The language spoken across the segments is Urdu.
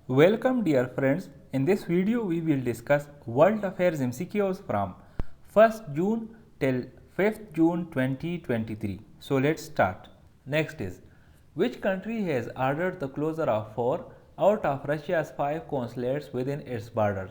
Welcome dear friends, in this video we will discuss World Affairs MCQs from 1st June till 5th June 2023. So let's start. Next is, which country has ordered the closure of 4 out of Russia's 5 consulates within its borders?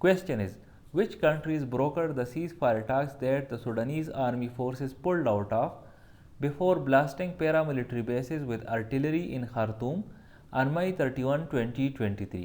Question is, which countries brokered the ceasefire talks that the Sudanese army forces pulled out of before blasting paramilitary bases with artillery in Khartoum on May 31, 2023?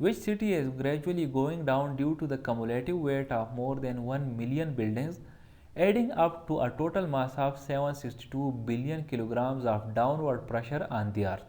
which city is gradually going down due to the cumulative weight of more than 1 million buildings, adding up to a total mass of 762 billion kilograms of downward pressure on the earth?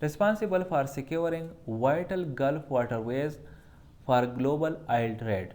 responsible for securing vital Gulf waterways for global oil trade?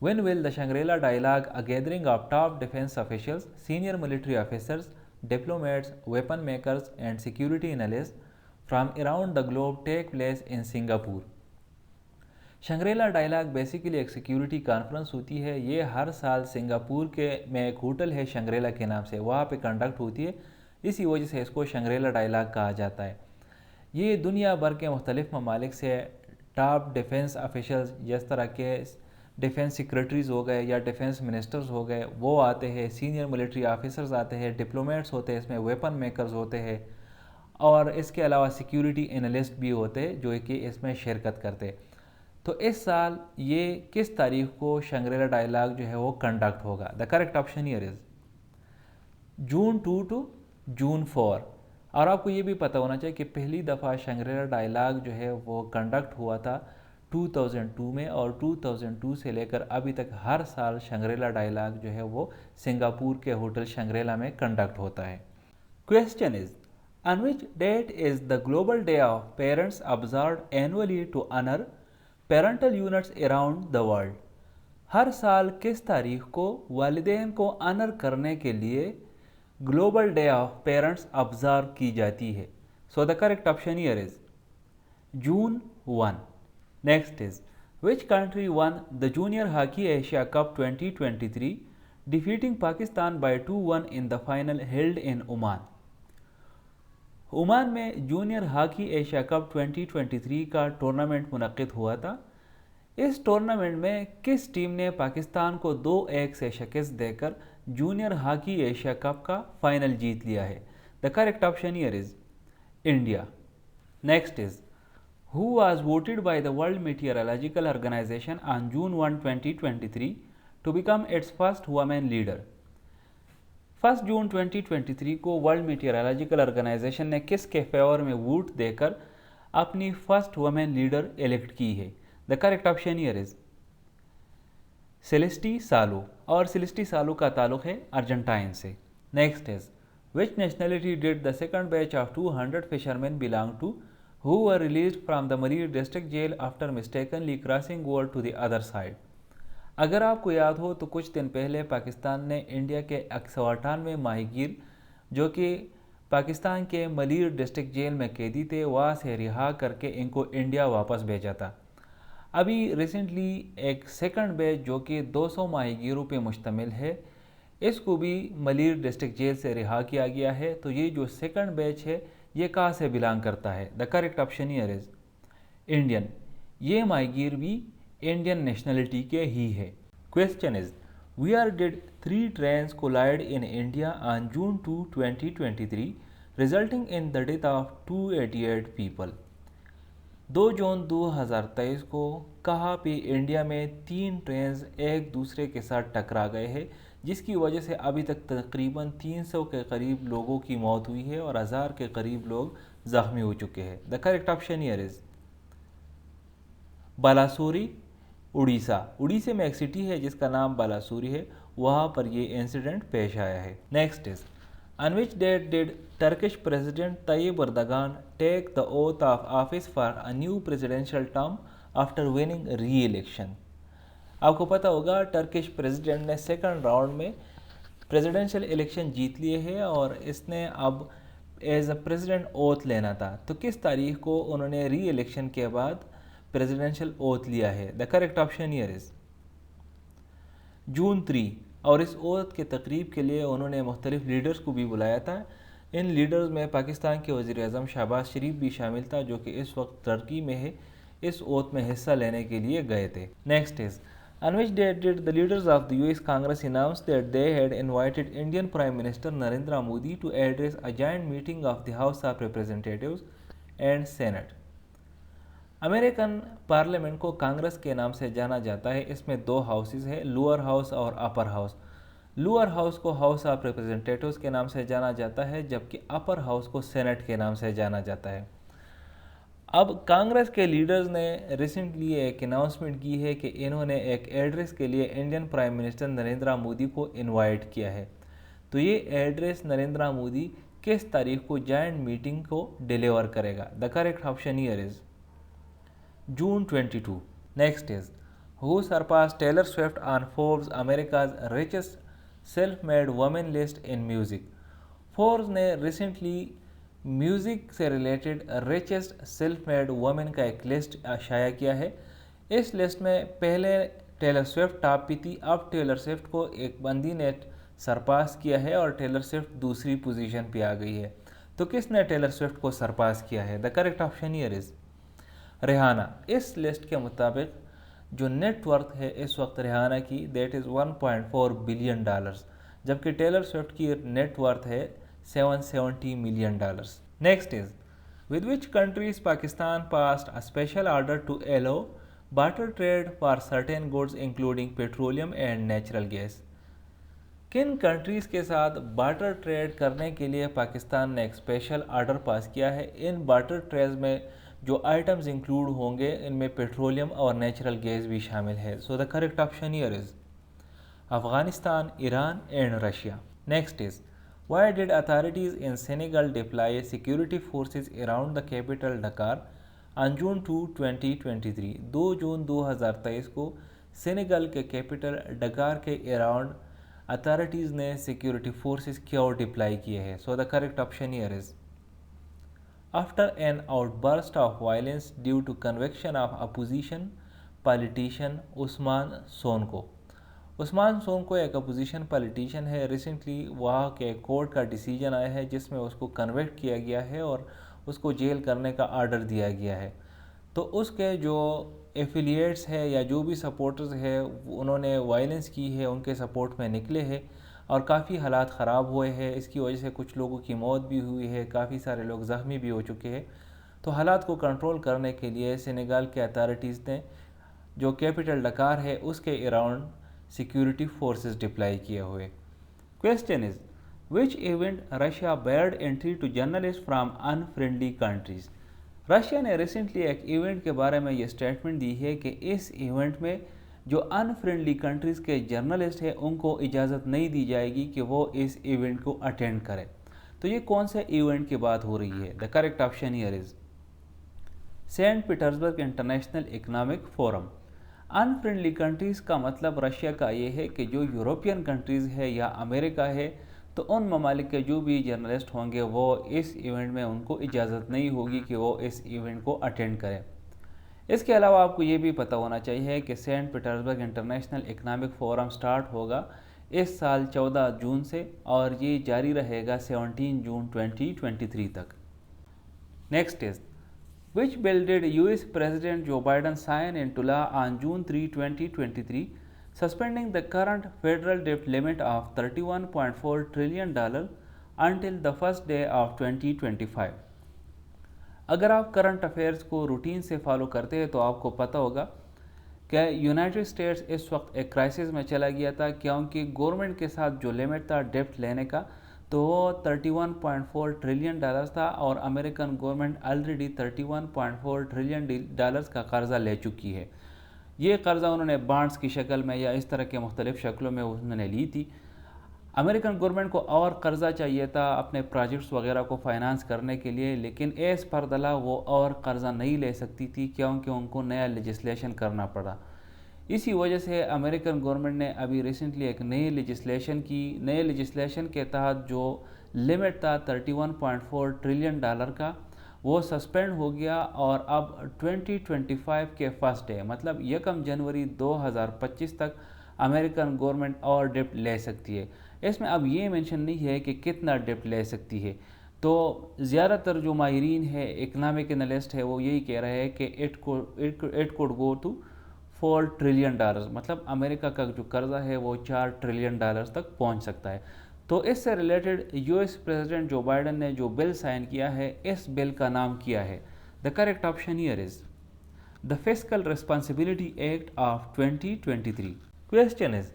when will the Shangri-La Dialogue, a gathering of top defense officials, senior military officers, diplomats, weapon makers and security analysts from around the globe take place in Singapore? Shangri La dialogue basically ایک سیکیورٹی کانفرنس ہوتی ہے. یہ ہر سال سنگاپور میں ایک ہوٹل ہے شنگریلا کے نام سے, وہاں پہ کنڈکٹ ہوتی ہے. اسی وجہ سے اس کو شنگریلا ڈائلاگ کہا جاتا ہے. یہ دنیا بھر کے مختلف ممالک سے ٹاپ ڈیفنس آفیشلز جس طرح کے ڈیفنس سیکرٹریز ہو گئے یا ڈیفنس منسٹرز ہو گئے وہ آتے ہیں, سینئر ملٹری آفیسرز آتے ہیں, ڈپلومیٹس ہوتے ہیں, اس میں ویپن میکرز ہوتے ہیں, اور اس کے علاوہ سیکیورٹی انالسٹ بھی ہوتے ہیں جو کہ اس میں شرکت کرتے. تو اس سال یہ کس تاریخ کو شنگریلا ڈائلاگ جو ہے وہ کنڈکٹ ہوگا؟ دا correct option here is June 2 to June 4. اور آپ کو یہ بھی پتہ ہونا چاہیے کہ پہلی دفعہ شنگریلا ڈائلاگ جو ہے وہ کنڈکٹ ہوا تھا 2002 میں, اور 2002 سے لے کر ابھی تک ہر سال شنگریلا ڈائلاگ جو ہے وہ سنگاپور کے ہوٹل شنگریلا میں کنڈکٹ ہوتا ہے. Question is, on which date is the Global Day of Parents observed annually to honor parental units around the world? ہر سال کس تاریخ کو والدین کو آنر کرنے کے لیے global day of parents observe کی جاتی ہے؟ So the correct option here is June 1. Next is which country won the junior hockey Asia Cup 2023 defeating Pakistan by 2-1 in the final held in Oman. Oman میں جونیئر ہاکی ایشیا کپ 2023 کا ٹورنامنٹ منعقد ہوا تھا. اس ٹورنامنٹ میں کس ٹیم نے پاکستان کو 2-1 سے شکست دے کر جونیئر ہاکی ایشیا کپ کا فائنل جیت لیا ہے؟ The correct option here is India. Next is who was voted by the World Meteorological Organization on June 1, 2023 to become its first woman leader. 1 جون 2023 کو ورلڈ میٹیورولوجیکل آرگنائزیشن نے کس کے فیور میں ووٹ دے کر اپنی فرسٹ وومن لیڈر الیکٹ کی ہے؟ The correct option here is Celeste Saulo, اور سیلیسٹی سالو کا تعلق ہے ارجنٹائن سے. Next is which nationality did the second batch of 200 fishermen belong to who were released from the Malir district jail after mistakenly crossing over to the other side. اگر آپ کو یاد ہو تو کچھ دن پہلے پاکستان نے انڈیا کے 198 ماہی گیر جو کہ پاکستان کے ملیر ڈسٹرکٹ جیل میں قیدی تھے وہاں سے رہا کر کے ان کو انڈیا واپس بھیجا تھا. ابھی ریسنٹلی ایک سیکنڈ بیچ جو کہ 200 ماہی گیروں پہ مشتمل ہے اس کو بھی ملیر ڈسٹرکٹ جیل سے رہا کیا گیا ہے. تو یہ جو سیکنڈ بیچ ہے یہ کہاں سے بلانگ کرتا ہے؟ The correct option here is Indian. یہ ماہی گیر بھی انڈین نیشنلٹی کے ہی ہے. Question is where did 3 trains collide in India on June 2, 2023 resulting in the death of 288 people. 2 جون 2023 کو کہاں پہ انڈیا میں 3 ٹرینز ایک دوسرے کے ساتھ ٹکرا گئے ہیں جس کی وجہ سے ابھی تک تقریباً 300 کے قریب لوگوں کی موت ہوئی ہے اور 1000 کے قریب لوگ زخمی ہو چکے ہیں. The correct option here is Balasore, Orissa. Orissa میں ایک سٹی ہے جس کا نام بالاسوری ہے, وہاں پر یہ انسیڈنٹ پیش آیا ہے. Next is on which date did Turkish President Tayyip Erdogan take the oath of office for a new presidential term after winning re-election. آپ کو پتہ ہوگا ٹرکش پریزیڈنٹ نے سیکنڈ راؤنڈ میں پریزیڈنشل الیکشن جیت لیے ہیں اور اس نے اب ایز اے پریزیڈنٹ اوتھ لینا تھا. تو کس تاریخ کو انہوں نے ری الیکشن کے بعد پریزیڈنشل اوتھ لیا ہے؟ The correct option here is June 3. اور اس اوتھ کے تقریب کے لیے انہوں نے مختلف لیڈرز کو بھی بلایا تھا. ان لیڈرز میں پاکستان کے وزیر اعظم شہباز شریف بھی شامل تھا جو کہ اس وقت ترکی میں ہے, اس اوتھ میں حصہ لینے کے لیے گئے تھے. Next is on which date did the leaders of the US Congress announce that they had invited Indian Prime Minister Narendra Modi to address a joint meeting of the House of Representatives and Senate. American parliament کو کانگریس کے نام سے جانا جاتا ہے. اس میں 2 ہاؤسز ہیں, لوور ہاؤس اور اپر ہاؤس. لوور ہاؤس کو ہاؤس آف ریپرزنٹیٹیوز کے نام سے جانا جاتا ہے جبکہ اپر ہاؤس کو سینٹ کے نام سے جانا جاتا ہے. اب کانگریس کے لیڈرز نے ریسنٹلی ایک اناؤنسمنٹ کی ہے کہ انہوں نے ایک ایڈریس کے لیے Indian prime minister Narendra Modi کو انوائٹ کیا ہے. تو یہ ایڈریس نریندرا مودی کس تاریخ کو جوائنٹ میٹنگ کو ڈیلیور کرے گا؟ The correct option here is June 22. Next is who surpassed Taylor Swift on Forbes America's richest self-made women list in music. Forbes نے ریسنٹلی میوزک سے related richest self made women کا ایک لسٹ شائع کیا ہے. اس لسٹ میں پہلے ٹیلر سوئفٹ ٹاپ پہ تھی، اب ٹیلر سوئفٹ کو ایک بندی نے سرپاس کیا ہے اور ٹیلر سوئفٹ دوسری پوزیشن پہ آ گئی ہے۔ تو کس نے ٹیلر سوئفٹ کو سرپاس کیا ہے؟ The correct option here is Rihanna. اس لسٹ کے مطابق جو نیٹ ورتھ ہے اس وقت ریحانہ کی دیٹ از 1.4 بلین ڈالرز، جبکہ ٹیلر سوئفٹ کی نیٹ ورتھ ہے 770 million dollars. Next is with which countries Pakistan passed a special order to allow barter trade for certain goods including petroleum and natural gas؟ کن کنٹریز کے ساتھ بارٹر ٹریڈ کرنے کے لیے پاکستان نے ایک اسپیشل آرڈر پاس کیا ہے؟ ان بارٹر ٹریڈ میں جو آئٹمز انکلوڈ ہوں گے ان میں پیٹرولیم اور نیچرل گیس بھی شامل ہے۔ So the correct option here is Afghanistan, Iran and Russia. Next is why did authorities in Senegal deploy security forces around the capital Dakar on June 2, 2023؟ 2 جون 2023 کو سینیگل کے کیپٹل ڈکار کے اراؤنڈ اتھارٹیز نے سیکیورٹی فورسز کیوں ڈپلائی کیے ہیں؟ So the correct option here is after an outburst of violence due to conviction of opposition politician Ousmane Sonko. Ousmane Sonko ایک اپوزیشن پالیٹیشین ہے، ریسنٹلی وہاں کے کورٹ کا ڈیسیجن آیا ہے جس میں اس کو کنوکٹ کیا گیا ہے اور اس کو جیل کرنے کا آرڈر دیا گیا ہے۔ تو اس کے جو ایفیلیٹس ہے یا جو بھی سپورٹرز ہے انہوں نے وائلنس کی ہے، ان کے سپورٹ میں نکلے ہیں اور کافی حالات خراب ہوئے ہیں۔ اس کی وجہ سے کچھ لوگوں کی موت بھی ہوئی ہے، کافی سارے لوگ زخمی بھی ہو چکے ہیں۔ تو حالات کو کنٹرول کرنے کے لیے سینیگال کے اتھارٹیز نے جو کیپٹل ڈکار ہے اس کے اراؤنڈ سیکیورٹی فورسز ڈپلائی کیے ہوئے۔ Question is which event Russia barred entry to journalist from unfriendly countries? Russia نے ریسنٹلی ایک ایونٹ کے بارے میں یہ اسٹیٹمنٹ دی ہے کہ اس ایونٹ میں جو ان فرینڈلی کنٹریز کے جرنلسٹ ہیں ان کو اجازت نہیں دی جائے گی کہ وہ اس ایونٹ کو اٹینڈ کریں۔ تو یہ کون سے ایونٹ کی بات ہو رہی ہے؟ The correct option here is sent Petersburg International Economic forum. In friendly countries کا مطلب رشیا کا یہ ہے کہ جو یوروپین کنٹریز ہے یا امریکہ ہے تو ان ممالک کے جو بھی جرنلسٹ ہوں گے وہ اس ایونٹ میں ان کو اجازت نہیں ہوگی کہ وہ اس ایونٹ کو اٹینڈ کریں۔ اس کے علاوہ آپ کو یہ بھی پتہ ہونا چاہیے کہ Saint Petersburg International Economic Forum start ہوگا اس سال 14 جون سے اور یہ جاری رہے گا 17 جون 2023 تک۔ Next is which bill did US President Joe Biden sign into law on June 3, 2023, suspending the current federal debt limit of $31.4 trillion until the first day of 2025؟ اگر آپ کرنٹ افیئرس کو روٹین سے فالو کرتے ہیں تو آپ کو پتہ ہوگا کہ یونائٹڈ اسٹیٹس اس وقت ایک کرائسس میں چلا گیا تھا کیونکہ گورنمنٹ کے ساتھ جو لمٹ تھا ڈیپٹ لینے کا تو وہ 31.4 ٹریلین ڈالرز تھا اور American government already 31.4 trillion dollars کا قرضہ لے چکی ہے۔ یہ قرضہ انہوں نے بانڈز کی شکل میں یا اس طرح کے مختلف شکلوں میں انہوں نے لی تھی۔ امریکن گورنمنٹ کو اور قرضہ چاہیے تھا اپنے پروجیکٹس وغیرہ کو فائنانس کرنے کے لیے، لیکن ایز پر دلا وہ اور قرضہ نہیں لے سکتی تھی کیونکہ ان کو نیا لیجسلیشن کرنا پڑا۔ اسی وجہ سے امریکن گورنمنٹ نے ابھی ریسنٹلی ایک نئی لیجسلیشن کے تحت جو لمٹ تھا 31.4 ٹریلین ڈالر کا وہ سسپینڈ ہو گیا اور اب 2025 کے فرسٹ ڈے مطلب 1 جنوری 2025 تک امریکن گورنمنٹ اور ڈپٹ لے سکتی ہے۔ اس میں اب یہ مینشن نہیں ہے کہ کتنا ڈپٹ لے سکتی ہے، تو زیادہ تر جو ماہرین ہے اکنامک انالسٹ ہے وہ یہی کہہ رہے ہیں کہ it could go to 4 trillion dollars, مطلب امریکہ کا جو قرضہ ہے وہ 4 ٹریلین ڈالرز تک پہنچ سکتا ہے۔ تو اس سے related U S president Joe Biden نے جو بل سائن کیا ہے اس بل کا نام کیا ہے؟ The correct option here is the fiscal responsibility act of 2023۔ Question is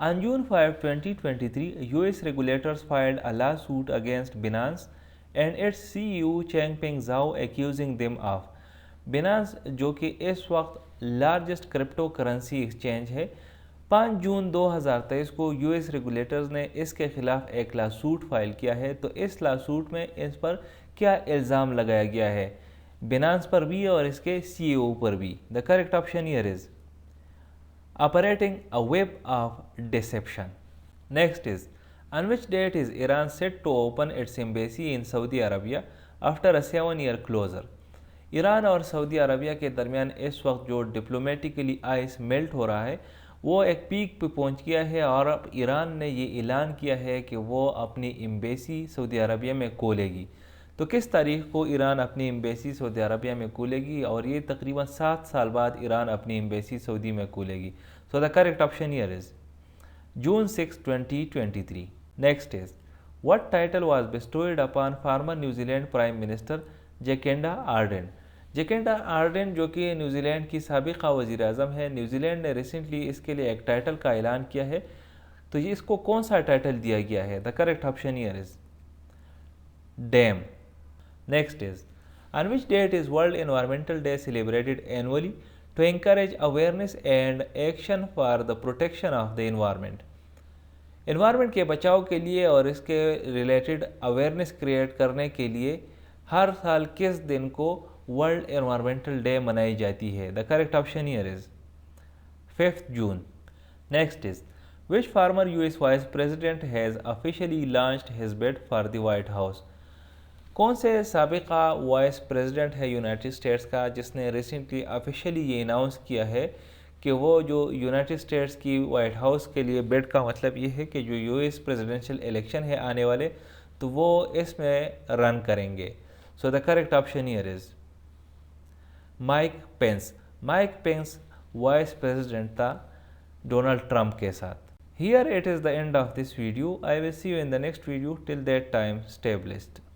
on June 5, 2023, US regulators filed a lawsuit against Binance and its CEO Changpeng Zhao accusing them of Binance جو کہ اس وقت لارجسٹ کرپٹو کرنسی ایکسچینج ہے۔ 5 جون 2023 کو یو ایس ریگولیٹرز نے اس کے خلاف ایک لاسوٹ فائل کیا ہے۔ تو اس لاسوٹ میں اس پر کیا الزام لگایا گیا ہے؟ بینانس پر بھی اور اس کے سی ای او پر بھی۔ دا correct option here is operating a web of deception۔ Next is on which date is Iran set to open its embassy in Saudi Arabia after a 7-year closure؟ Iran اور سعودی عربیہ کے درمیان اس وقت جو ڈپلومیٹیکلی آئس میلٹ ہو رہا ہے وہ ایک پیک پہ پہنچ گیا ہے، اور اب ایران نے یہ اعلان کیا ہے کہ وہ اپنی ایمبیسی سعودی عربیہ میں کھولے گی۔ تو کس تاریخ کو ایران اپنی ایمبیسی سعودی عربیہ میں کھولے گی؟ اور یہ تقریباً 7 سال بعد ایران اپنی ایمبیسی سعودی میں کھولے گی۔ So the correct option here is June 6, 2023. Next is, what title was bestowed upon former New Zealand Prime Minister Jacinda Ardern? جیکنڈا آرڈن جو کہ نیوزی لینڈ کی سابقہ وزیر اعظم ہے، نیوزی لینڈ نے ریسنٹلی اس کے لیے ایک ٹائٹل کا اعلان کیا ہے، تو یہ اس کو کون سا ٹائٹل دیا گیا ہے؟ The correct option here is dame. Next is, on which date is World Environmental Day celebrated annually to encourage awareness and action for the protection of the environment؟ Environment کے بچاؤ کے لیے اور اس کے ریلیٹڈ اویئرنیس کریٹ کرنے کے لیے ہر سال کس دن کو ورلڈ انوائرمنٹل ڈے منائی جاتی ہے؟ The correct option here is 5 June. Next is, which former US vice president has officially launched his bid for the White House? کون سے سابقہ وائس پریزیڈنٹ ہے یونائٹڈ اسٹیٹس کا جس نے ریسنٹلی آفیشلی یہ اناؤنس کیا ہے کہ وہ جو یونائٹڈ اسٹیٹس کی وائٹ ہاؤس کے لیے بڈ کا مطلب یہ ہے کہ جو US پریزیڈنشیل الیکشن ہے آنے والے تو وہ اس میں رن کریں گے۔ So the correct option here is Mike Pence. Mike Pence vice president تھا ڈونلڈ ٹرمپ کے ساتھ۔ Here it is the end of this video. I will see you in the next video. Till that time, stay blessed.